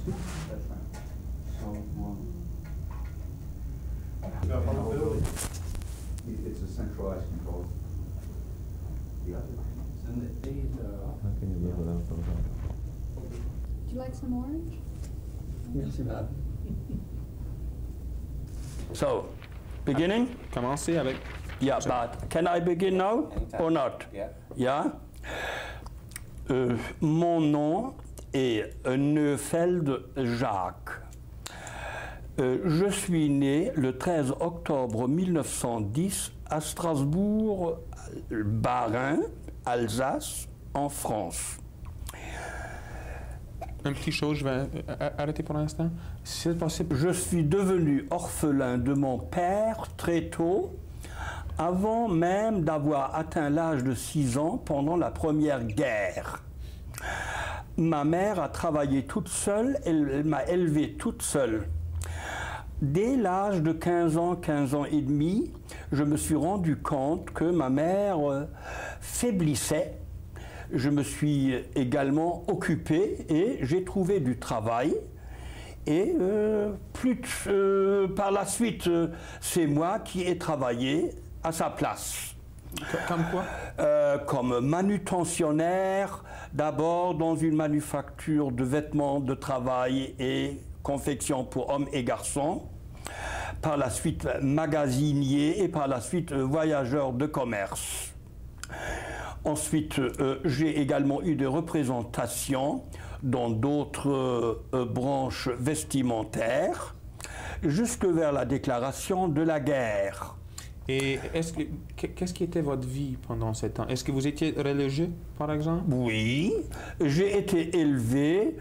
That's right. So, it's a centralized control. The other things. And these, How can you live without those? Would you like some orange? Merci, madame. So, beginning? Commencez avec. Yeah, but can I begin now or not? Yeah. Yeah? Mon nom est Neufeld Jacques. Je suis né le 13 octobre 1910 à Strasbourg, Bas-Rhin, Alsace, en France. Un petit chose, je vais arrêter pour l'instant. Si c'est possible. Je suis devenu orphelin de mon père très tôt, avant même d'avoir atteint l'âge de 6 ans pendant la Première Guerre. Ma mère a travaillé toute seule, elle m'a élevé toute seule. Dès l'âge de 15 ans et demi, je me suis rendu compte que ma mère faiblissait. Je me suis également occupé et j'ai trouvé du travail. Et par la suite, c'est moi qui ai travaillé à sa place. Comme quoi? Comme manutentionnaire, d'abord dans une manufacture de vêtements de travail et confection pour hommes et garçons. Par la suite, magasinier et par la suite, voyageur de commerce. Ensuite, j'ai également eu des représentations dans d'autres branches vestimentaires, jusque vers la déclaration de la guerre. Et qu'est-ce qui était votre vie pendant ce temps? Est-ce que vous étiez religieux, par exemple? Oui, j'ai été élevé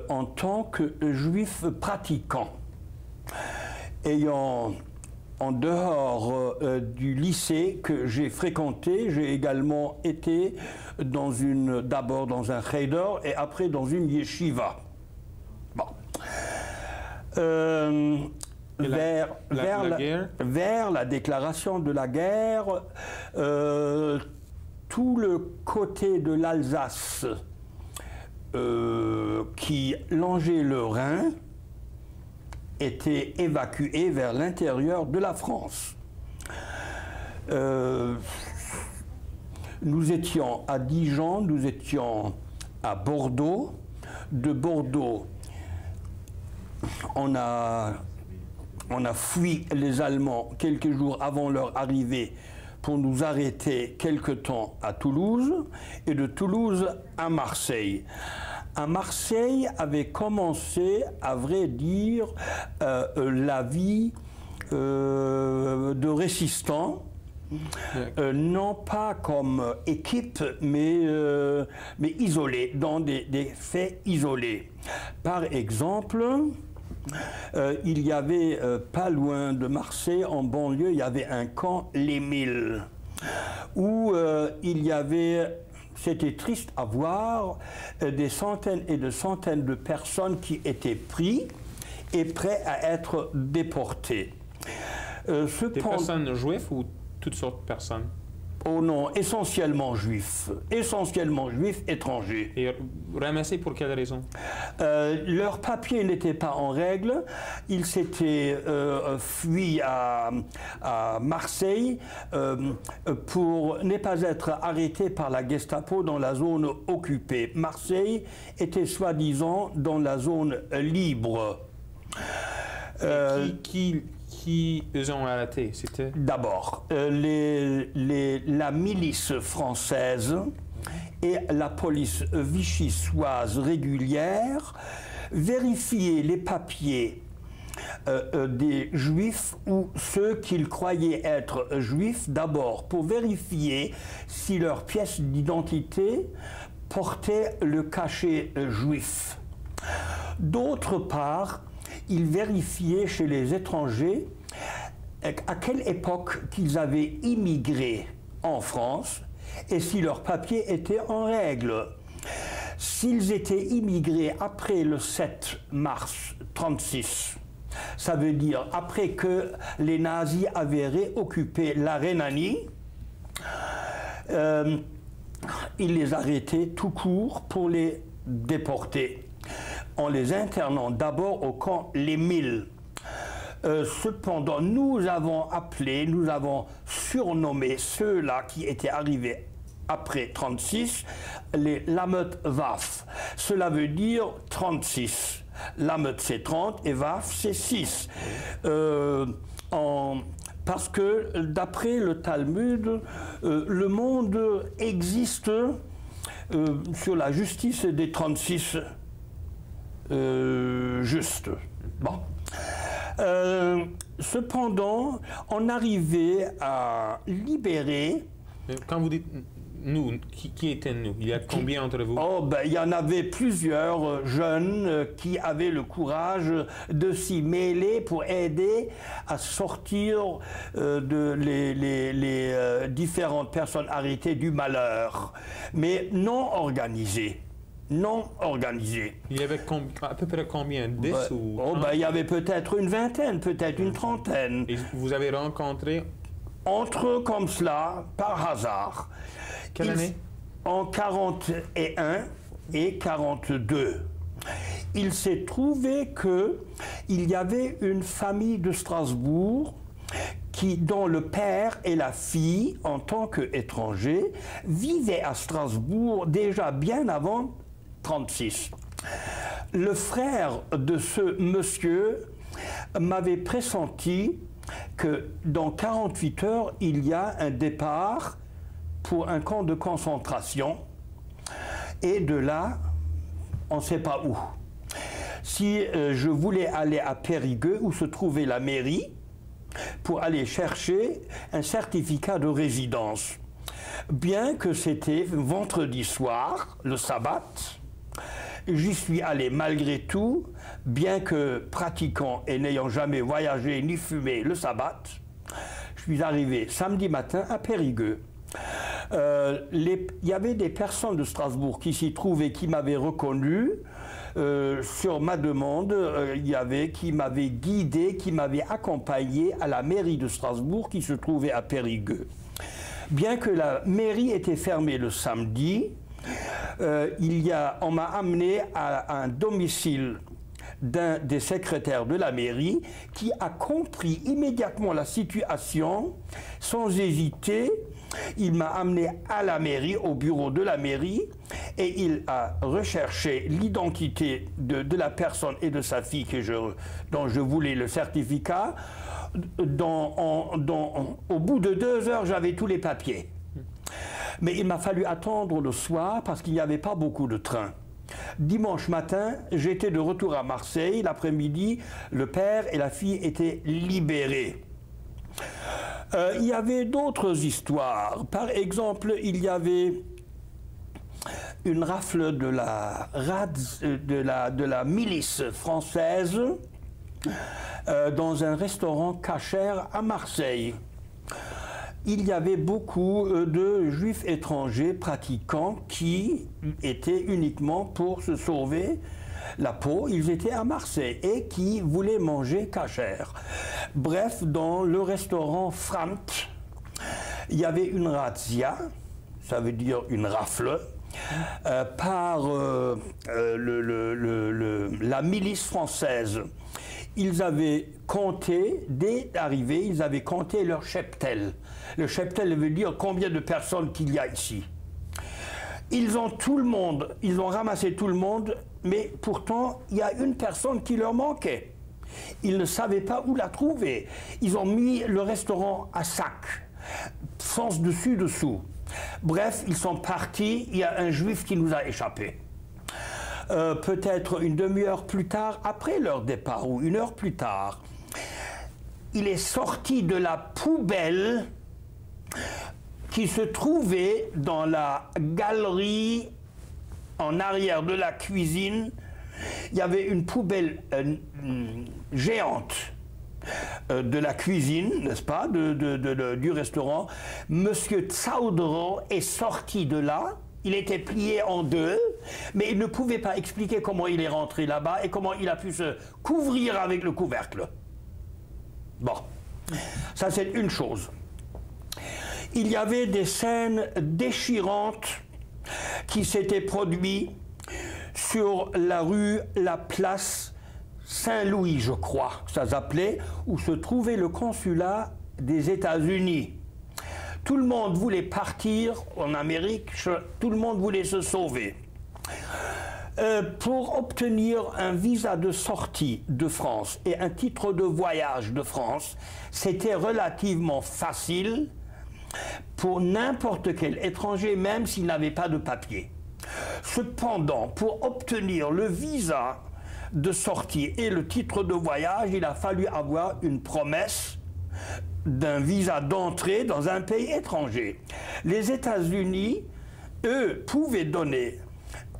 en tant que juif pratiquant. Ayant en dehors du lycée que j'ai fréquenté, j'ai également été d'abord dans un cheder et après dans une yeshiva. Bon. Vers la déclaration de la guerre, tout le côté de l'Alsace qui longeait le Rhin était évacué vers l'intérieur de la France. Nous étions à Dijon, nous étions à Bordeaux. De Bordeaux, on a fui les Allemands quelques jours avant leur arrivée pour nous arrêter quelque temps à Toulouse, et de Toulouse à Marseille. À Marseille avait commencé, à vrai dire, la vie de résistants, non pas comme équipe, mais isolés, dans des faits isolés. Par exemple, il y avait, pas loin de Marseille, en banlieue, il y avait un camp Les Milles, où il y avait, c'était triste à voir, des centaines et des centaines de personnes qui étaient prises et prêtes à être déportées. Des personnes juives ou toutes sortes de personnes? Oh non, essentiellement juifs étrangers. Et ramassés pour quelle raison? Leurs papiers n'étaient pas en règle. Ils s'étaient fuis à Marseille pour ne pas être arrêtés par la Gestapo dans la zone occupée. Marseille était soi-disant dans la zone libre. Qui ils ont arrêté? C'était d'abord la milice française et la police vichysoise régulière vérifiaient les papiers des juifs ou ceux qu'ils croyaient être juifs, d'abord pour vérifier si leur pièce d'identité portait le cachet juif. D'autre part, ils vérifiaient chez les étrangers à quelle époque qu'ils avaient immigré en France et si leurs papiers étaient en règle. S'ils étaient immigrés après le 7 mars 1936, ça veut dire après que les nazis avaient réoccupé la Rhénanie, ils les arrêtaient tout court pour les déporter. en les internant d'abord au camp Les Milles. Cependant, nous avons surnommé ceux-là qui étaient arrivés après 36, les Lammet-Waf. Cela veut dire 36. Lammet c'est 30 et Waf c'est 6. Parce que d'après le Talmud, le monde existe sur la justice des 36 justes. Bon. Cependant, on arrivait à libérer. Quand vous dites nous, qui étaient nous? Il y a combien entre vous? Oh, ben, il y en avait plusieurs jeunes qui avaient le courage de s'y mêler pour aider à sortir les différentes personnes arrêtées du malheur, mais non organisées. Non organisé. Il y avait à peu près combien? 10 ou 30? Il y avait peut-être une vingtaine, peut-être une trentaine. Et vous avez rencontré? Entre eux comme cela, par hasard. Quelle année? En 41 et 42. Il s'est trouvé qu'il y avait une famille de Strasbourg dont le père et la fille, en tant qu'étrangers, vivaient à Strasbourg déjà bien avant 36. Le frère de ce monsieur m'avait pressenti que dans 48 heures, il y a un départ pour un camp de concentration, et de là, on ne sait pas où. Si je voulais aller à Périgueux, où se trouvait la mairie, pour aller chercher un certificat de résidence. Bien que c'était vendredi soir, le sabbat, j'y suis allé malgré tout, bien que pratiquant et n'ayant jamais voyagé ni fumé le sabbat. Je suis arrivé samedi matin à Périgueux. Il y avait des personnes de Strasbourg qui s'y trouvaient, qui m'avaient reconnu. Sur ma demande, il y avait qui m'avait guidé, qui m'avait accompagné à la mairie de Strasbourg qui se trouvait à Périgueux. Bien que la mairie était fermée le samedi, on m'a amené à un domicile d'un des secrétaires de la mairie qui a compris immédiatement la situation sans hésiter. Il m'a amené à la mairie, au bureau de la mairie, et il a recherché l'identité de la personne et de sa fille dont je voulais le certificat. Au bout de 2 heures, j'avais tous les papiers. Mais il m'a fallu attendre le soir parce qu'il n'y avait pas beaucoup de trains. Dimanche matin, j'étais de retour à Marseille. L'après-midi, le père et la fille étaient libérés. Il y avait d'autres histoires. Par exemple, il y avait une rafle de la milice française dans un restaurant cachère à Marseille. Il y avait beaucoup de juifs étrangers pratiquants qui étaient uniquement pour se sauver la peau. Ils étaient à Marseille et qui voulaient manger cachère. Bref, dans le restaurant Framt, il y avait une razzia, ça veut dire une rafle, par la milice française. Ils avaient compté, dès l'arrivée, ils avaient compté leur cheptel. Le cheptel veut dire combien de personnes qu'il y a ici. Ils ont ramassé tout le monde, mais pourtant, il y a une personne qui leur manquait. Ils ne savaient pas où la trouver. Ils ont mis le restaurant à sac, sens dessus-dessous. Bref, ils sont partis, il y a un juif qui nous a échappé. Peut-être une demi-heure plus tard, après leur départ, ou 1 heure plus tard, il est sorti de la poubelle qui se trouvait dans la galerie en arrière de la cuisine. Il y avait une poubelle géante de la cuisine, n'est-ce pas, du restaurant. Monsieur Tsaudro est sorti de là. Il était plié en 2, mais il ne pouvait pas expliquer comment il est rentré là-bas et comment il a pu se couvrir avec le couvercle. Bon, ça c'est une chose. Il y avait des scènes déchirantes qui s'étaient produites sur la rue, la place Saint-Louis, je crois, ça s'appelait, où se trouvait le consulat des États-Unis. Tout le monde voulait partir en Amérique, tout le monde voulait se sauver. Pour obtenir un visa de sortie de France et un titre de voyage de France, c'était relativement facile pour n'importe quel étranger, même s'il n'avait pas de papier. Cependant, pour obtenir le visa de sortie et le titre de voyage, il a fallu avoir une promesse d'un visa d'entrée dans un pays étranger. Les États-Unis, eux, pouvaient donner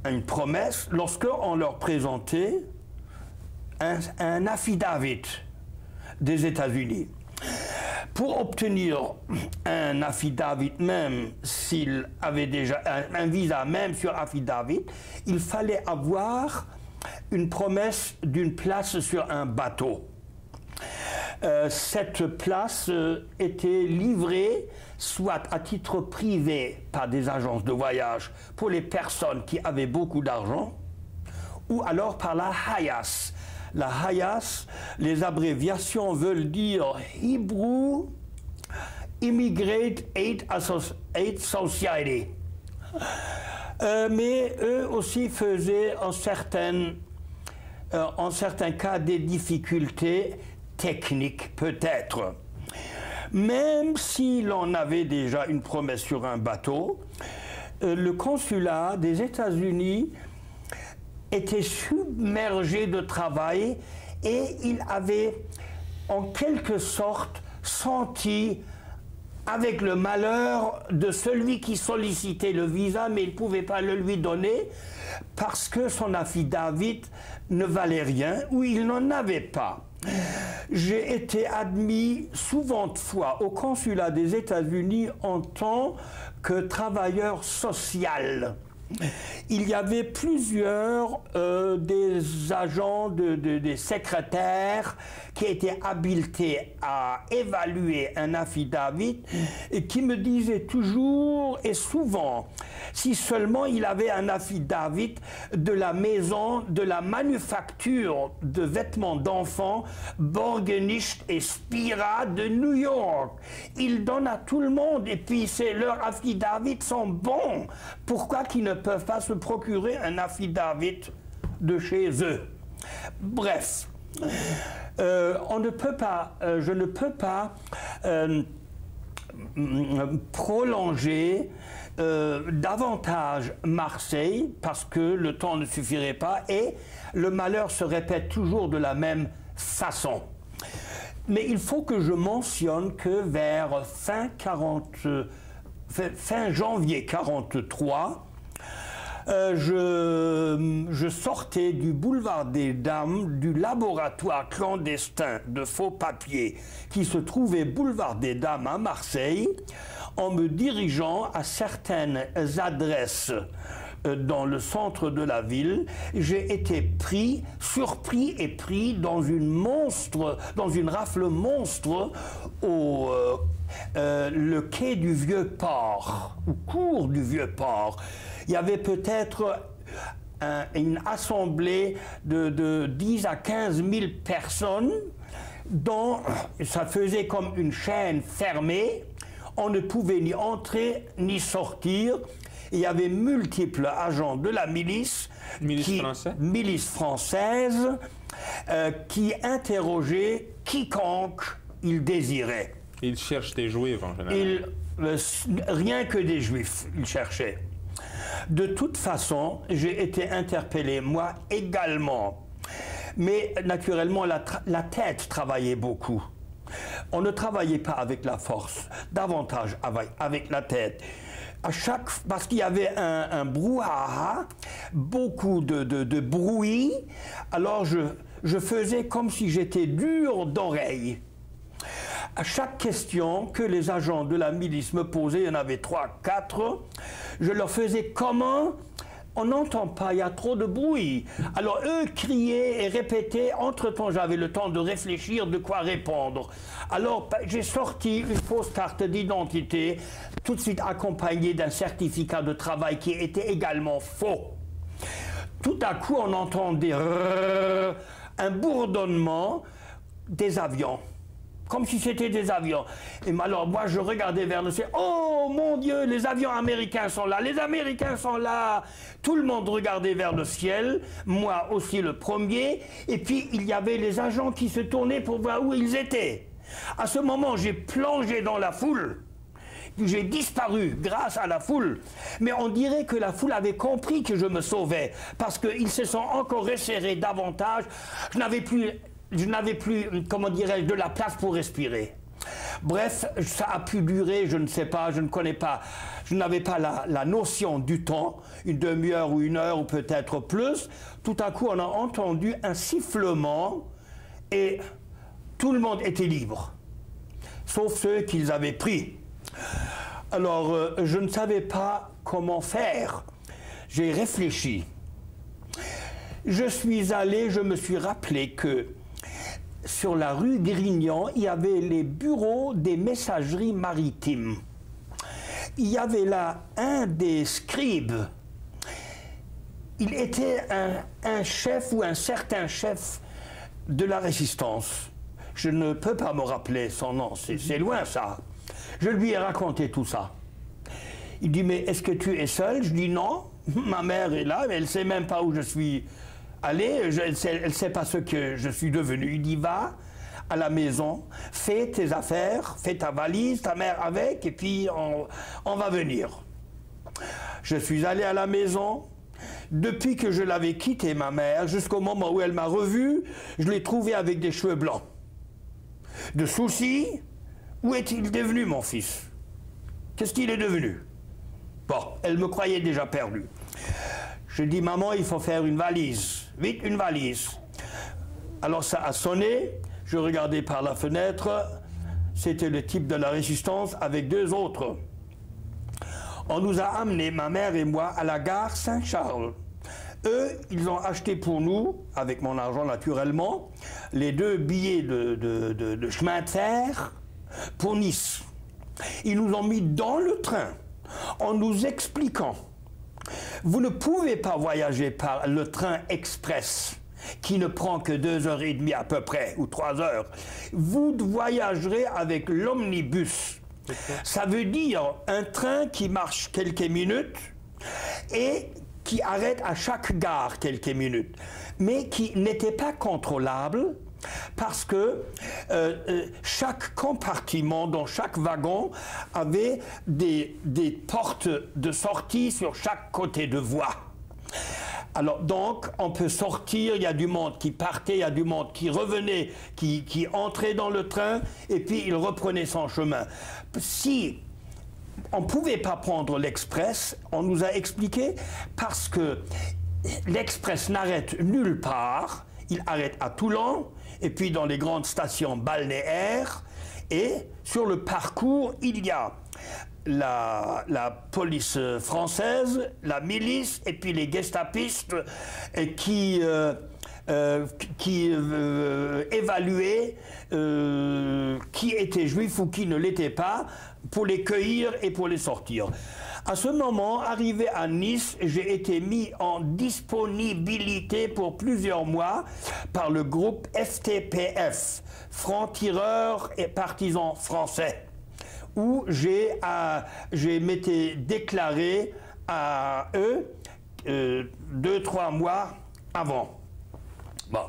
une promesse lorsqu'on leur présentait un affidavit des États-Unis. Pour obtenir un affidavit, même s'il avait déjà un visa, même sur affidavit, il fallait avoir une promesse d'une place sur un bateau. Cette place était livrée soit à titre privé par des agences de voyage pour les personnes qui avaient beaucoup d'argent, ou alors par la HIAS. La HIAS, les abréviations veulent dire Hebrew Immigrant Aid Society. Mais eux aussi faisaient en certains cas des difficultés techniques peut-être. Même si l'on avait déjà une promesse sur un bateau, le consulat des États-Unis était submergé de travail et il avait en quelque sorte senti avec le malheur de celui qui sollicitait le visa, mais il ne pouvait pas le lui donner parce que son affidavit ne valait rien ou il n'en avait pas. J'ai été admis souvent de fois au consulat des États-Unis en tant que travailleur social. Il y avait plusieurs des agents, des secrétaires qui étaient habilités à évaluer un affidavit et qui me disaient toujours et souvent si seulement il avait un affidavit de la maison de la manufacture de vêtements d'enfants Borgenicht et Spira de New York. Ils donnent à tout le monde et puis leurs affidavits sont bons. Pourquoi qu'ils ne peuvent pas se procurer un affidavit de chez eux? Bref, on ne peut pas, je ne peux pas prolonger davantage Marseille parce que le temps ne suffirait pas et le malheur se répète toujours de la même façon. Mais il faut que je mentionne que vers fin janvier 1943, je sortais du boulevard des Dames du laboratoire clandestin de faux papiers qui se trouvait boulevard des Dames à Marseille en me dirigeant à certaines adresses dans le centre de la ville. J'ai été surpris et pris dans une rafle monstre au le quai du Vieux-Port, ou cours du Vieux-Port. Il y avait peut-être une assemblée de 10 à 15 000 personnes dont ça faisait comme une chaîne fermée. On ne pouvait ni entrer ni sortir. Il y avait multiples agents de la milice, milice française, qui interrogeaient quiconque ils désiraient. Ils cherchent des juifs en général. Rien que des juifs, ils cherchaient. De toute façon, j'ai été interpellé, moi également. Mais naturellement, la tête travaillait beaucoup. On ne travaillait pas avec la force, davantage avec la tête. Parce qu'il y avait un brouhaha, beaucoup de bruit, alors je faisais comme si j'étais dur d'oreille. À chaque question que les agents de la milice me posaient, il y en avait 3, 4, je leur faisais comment? On n'entend pas, il y a trop de bruit. Alors eux criaient et répétaient, entre-temps j'avais le temps de réfléchir de quoi répondre. Alors j'ai sorti une fausse carte d'identité, tout de suite accompagnée d'un certificat de travail qui était également faux. tout à coup on entendait un bourdonnement des avions. Comme si c'était des avions. Et alors moi je regardais vers le ciel. Oh mon Dieu, les avions américains sont là, les Américains sont là. Tout le monde regardait vers le ciel, moi aussi le premier. Et puis il y avait les agents qui se tournaient pour voir où ils étaient. À ce moment, j'ai plongé dans la foule. Puis j'ai disparu grâce à la foule. Mais on dirait que la foule avait compris que je me sauvais. Parce qu'ils se sont encore resserrés davantage. Je n'avais plus, comment dirais-je, de la place pour respirer. Bref, ça a pu durer, je ne sais pas, je ne connais pas, je n'avais pas la notion du temps, une demi-heure ou une heure ou peut-être plus. Tout à coup, on a entendu un sifflement et tout le monde était libre, sauf ceux qu'ils avaient pris. Alors, je ne savais pas comment faire. J'ai réfléchi. Je suis allé, je me suis rappelé que sur la rue Grignan, il y avait les bureaux des messageries maritimes. Il y avait là un des scribes. Il était un chef ou un certain chef de la résistance. Je ne peux pas me rappeler son nom, c'est loin ça. Je lui ai raconté tout ça. Il dit, mais est-ce que tu es seul? Je dis non, ma mère est là, mais elle ne sait même pas où je suis allé, elle ne sait pas ce que je suis devenu. Il dit, va à la maison, fais tes affaires, fais ta valise, ta mère avec, et puis on va venir. Je suis allé à la maison. Depuis que je l'avais quitté, ma mère, jusqu'au moment où elle m'a revu, je l'ai trouvé avec des cheveux blancs. De soucis, où est-il devenu, mon fils? Qu'est-ce qu'il est devenu? Bon, elle me croyait déjà perdu. Je dis, maman, il faut faire une valise. Vite, une valise. Alors ça a sonné, je regardais par la fenêtre, c'était le type de la résistance avec deux autres. On nous a amenés, ma mère et moi, à la gare Saint-Charles. Eux, ils ont acheté pour nous, avec mon argent naturellement, les 2 billets de chemin de fer pour Nice. Ils nous ont mis dans le train en nous expliquant: vous ne pouvez pas voyager par le train express qui ne prend que 2h30 à peu près, ou 3 heures. Vous voyagerez avec l'omnibus. Ça veut dire un train qui marche quelques minutes et qui arrête à chaque gare quelques minutes, mais qui n'était pas contrôlable parce que chaque compartiment dans chaque wagon avait des portes de sortie sur chaque côté de voie. Alors donc, on peut sortir, il y a du monde qui partait, il y a du monde qui revenait, qui entrait dans le train, et puis il reprenait son chemin. Si on ne pouvait pas prendre l'express, on nous a expliqué, parce que l'express n'arrête nulle part, il arrête à Toulon, et puis dans les grandes stations balnéaires, et sur le parcours, il y a la police française, la milice, et puis les gestapistes qui évaluaient qui était juif ou qui ne l'était pas, pour les cueillir et pour les sortir. À ce moment, arrivé à Nice, j'ai été mis en disponibilité pour plusieurs mois par le groupe FTPF, Francs-Tireurs et Partisans Français, où j'ai m'étais déclaré à eux 2-3 mois avant. Bon.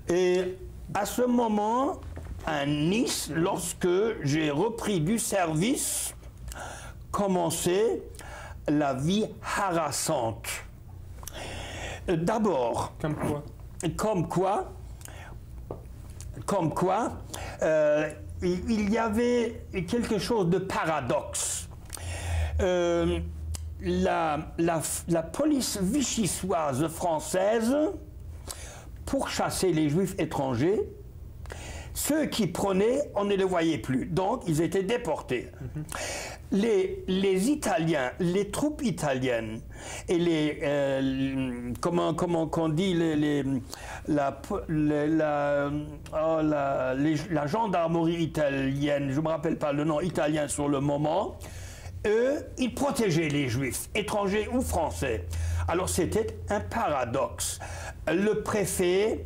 Et à ce moment, à Nice, lorsque j'ai repris du service, commençait la vie harassante. D'abord, comme quoi, il y avait quelque chose de paradoxe. La police vichysoise française pourchassait les juifs étrangers. Ceux qui prenaient, on ne les voyait plus. Donc, ils étaient déportés. Les Italiens, les troupes italiennes et la gendarmerie italienne, je ne me rappelle pas le nom italien sur le moment, eux, ils protégeaient les juifs, étrangers ou français. Alors c'était un paradoxe. Le préfet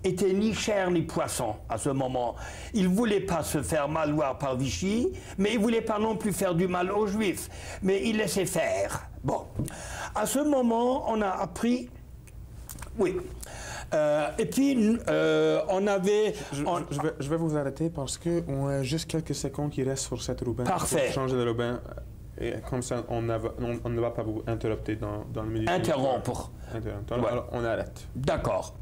était ni chair ni poisson à ce moment. Il ne voulait pas se faire valoir par Vichy, mais il ne voulait pas non plus faire du mal aux Juifs. Mais il laissait faire. Bon. À ce moment, on a appris... Oui. Et puis, on avait... Je vais vous arrêter parce qu'on a juste quelques secondes qui restent sur cette ruban. Parfait. Pour changer de ruban. Et comme ça, on ne va pas vous interrupter dans le milieu. Interrompre. Interrompre. Ouais. Alors, on arrête. D'accord.